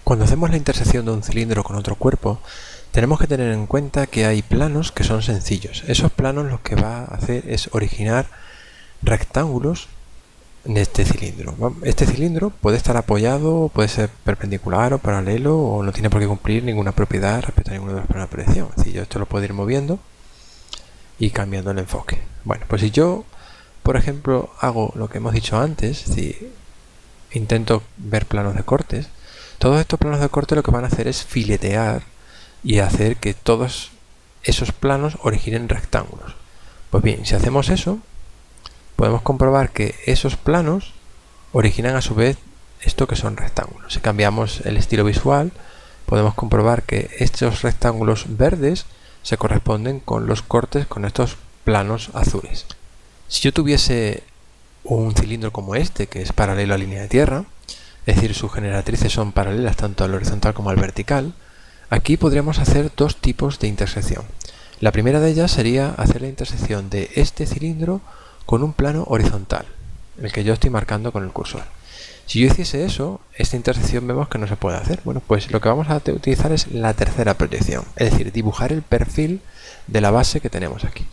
Cuando hacemos la intersección de un cilindro con otro cuerpo, tenemos que tener en cuenta que hay planos que son sencillos. Esos planos lo que va a hacer es originar rectángulos en este cilindro. Este cilindro puede estar apoyado, puede ser perpendicular o paralelo, o no tiene por qué cumplir ninguna propiedad respecto a ninguno de los planos de proyección. Es decir, yo esto lo puedo ir moviendo y cambiando el enfoque. Bueno, pues si yo, por ejemplo, hago lo que hemos dicho antes, es decir, intento ver planos de cortes, todos estos planos de corte lo que van a hacer es filetear y hacer que todos esos planos originen rectángulos. Pues bien, si hacemos eso, podemos comprobar que esos planos originan a su vez esto que son rectángulos. Si cambiamos el estilo visual, podemos comprobar que estos rectángulos verdes se corresponden con los cortes con estos planos azules. Si yo tuviese un cilindro como este, que es paralelo a la línea de tierra, es decir, sus generatrices son paralelas tanto al horizontal como al vertical, aquí podríamos hacer dos tipos de intersección. La primera de ellas sería hacer la intersección de este cilindro con un plano horizontal, el que yo estoy marcando con el cursor. Si yo hiciese eso, esta intersección vemos que no se puede hacer. Bueno, pues lo que vamos a utilizar es la tercera proyección, es decir, dibujar el perfil de la base que tenemos aquí.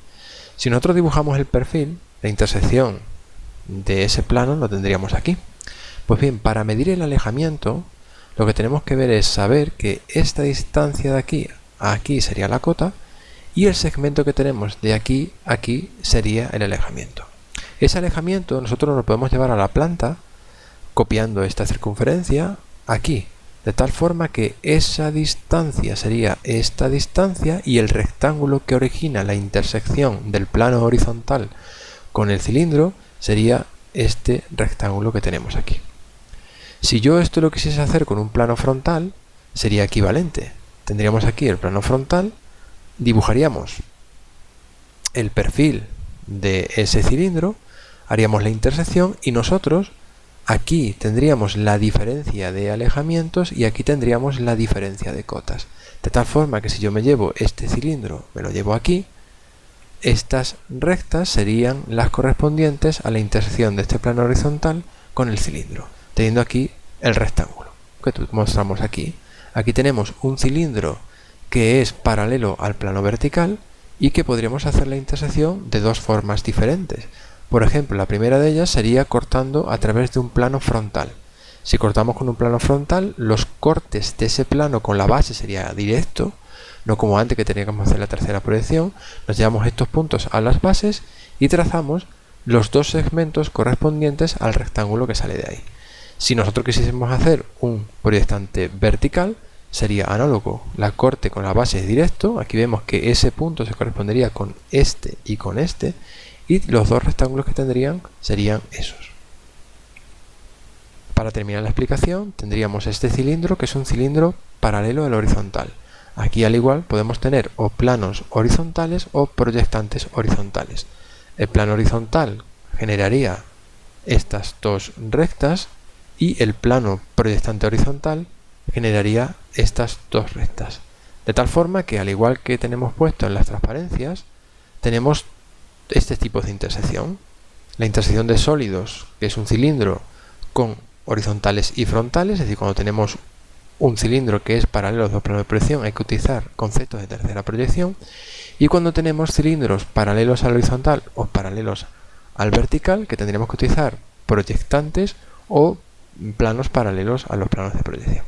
Si nosotros dibujamos el perfil, la intersección de ese plano lo tendríamos aquí. Pues bien, para medir el alejamiento, lo que tenemos que ver es saber que esta distancia de aquí a aquí sería la cota y el segmento que tenemos de aquí a aquí sería el alejamiento. Ese alejamiento nosotros lo podemos llevar a la planta copiando esta circunferencia aquí, de tal forma que esa distancia sería esta distancia y el rectángulo que origina la intersección del plano horizontal con el cilindro sería este rectángulo que tenemos aquí. Si yo esto lo quisiese hacer con un plano frontal, sería equivalente. Tendríamos aquí el plano frontal, dibujaríamos el perfil de ese cilindro, haríamos la intersección y nosotros aquí tendríamos la diferencia de alejamientos y aquí tendríamos la diferencia de cotas. De tal forma que si yo me llevo este cilindro, me lo llevo aquí, estas rectas serían las correspondientes a la intersección de este plano horizontal con el cilindro, teniendo aquí el rectángulo que mostramos aquí. Aquí tenemos un cilindro que es paralelo al plano vertical y que podríamos hacer la intersección de dos formas diferentes. Por ejemplo, la primera de ellas sería cortando a través de un plano frontal. Si cortamos con un plano frontal, los cortes de ese plano con la base sería directo, no como antes que teníamos que hacer la tercera proyección. Nos llevamos estos puntos a las bases y trazamos los dos segmentos correspondientes al rectángulo que sale de ahí. Si nosotros quisiésemos hacer un proyectante vertical, sería análogo. La corte con la base es directo. Aquí vemos que ese punto se correspondería con este y con este, y los dos rectángulos que tendrían serían esos. Para terminar la explicación, tendríamos este cilindro que es un cilindro paralelo al horizontal. Aquí al igual podemos tener o planos horizontales o proyectantes horizontales. El plano horizontal generaría estas dos rectas y el plano proyectante horizontal generaría estas dos rectas. De tal forma que al igual que tenemos puesto en las transparencias, tenemos este tipo de intersección. La intersección de sólidos, que es un cilindro con horizontales y frontales, es decir, cuando tenemos un cilindro que es paralelo a los dos planos de proyección hay que utilizar conceptos de tercera proyección, y cuando tenemos cilindros paralelos al horizontal o paralelos al vertical, que tendríamos que utilizar proyectantes o planos paralelos a los planos de proyección.